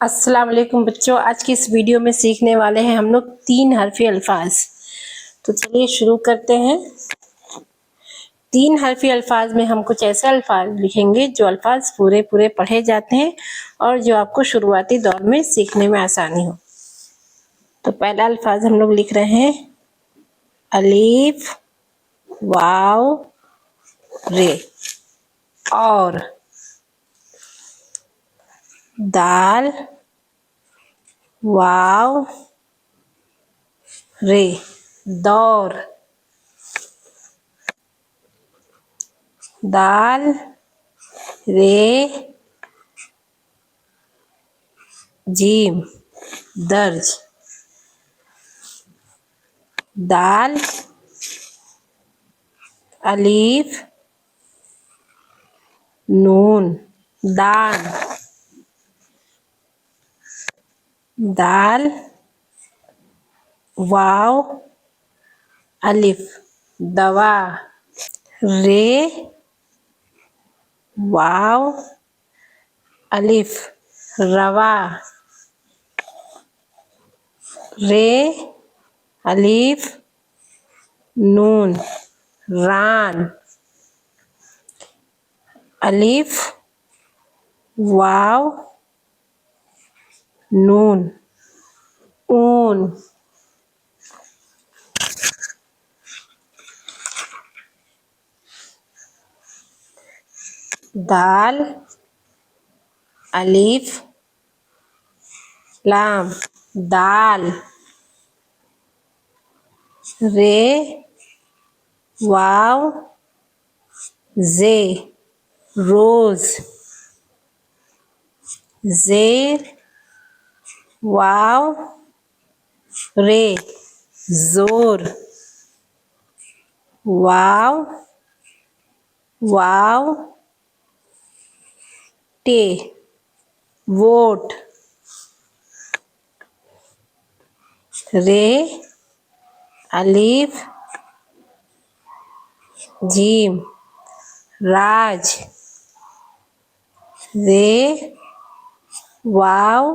अस्सलाम वालेकुम बच्चों, आज की इस वीडियो में सीखने वाले हैं हम लोग 3 हरफी अल्फाज। तो चलिए शुरू करते हैं। 3 हरफी अल्फाज में हम कुछ ऐसे अल्फाज लिखेंगे जो अल्फाज पूरे पूरे पढ़े जाते हैं और जो आपको शुरुआती दौर में सीखने में आसानी हो। तो पहला अल्फाज हम लोग लिख रहे हैं अलीफ वाव रे। और दाल वाव रे दौर। दाल रे जीम दर्ज। दाल अलीफ नून दान। दाल वाव अलिफ दवा। रे वाव अलिफ रवा। रे अलिफ नून रान। अलिफ वाव नून ऊन। दाल अलिफ लाम दाल। रे वाव जे रोज। जेर वाव रे जोर। वाव वाव टे वोट। रे अलीफ जीम राज। रे वाव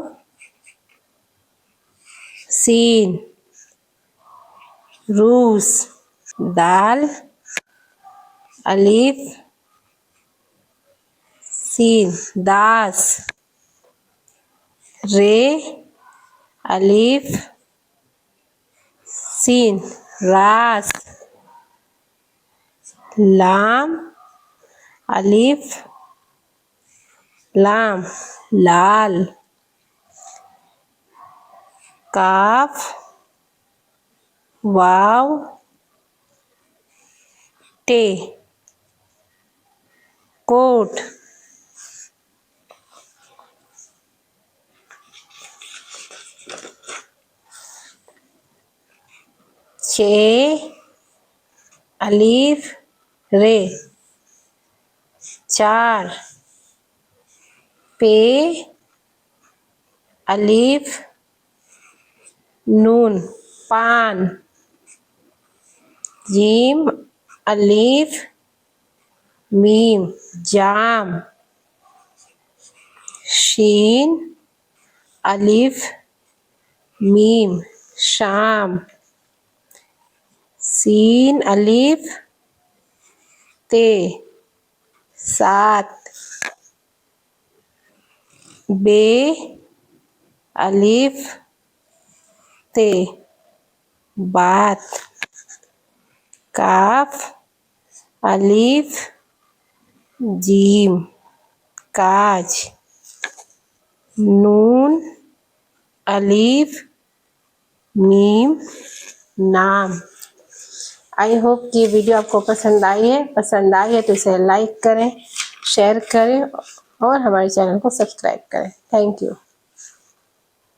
सीन रूस। दाल अलीफ सीन दास। रे अलीफ सीन रास। लाम अलीफ लाम लाल। काफ वाव टे कोट। चे अलीफ रे चार। पे अलीफ नून पान। जीम अलीफ मीम जाम। शीन अलीफ मीम शाम। सीन अलीफ ते सात। बे अलीफ ते बात। काफ अलीफ जीम काज। नून अलीफ मीम नाम। आई होप कि ये वीडियो आपको पसंद आई है। पसंद आई है तो इसे लाइक करें, शेयर करें और हमारे चैनल को सब्सक्राइब करें। Thank you.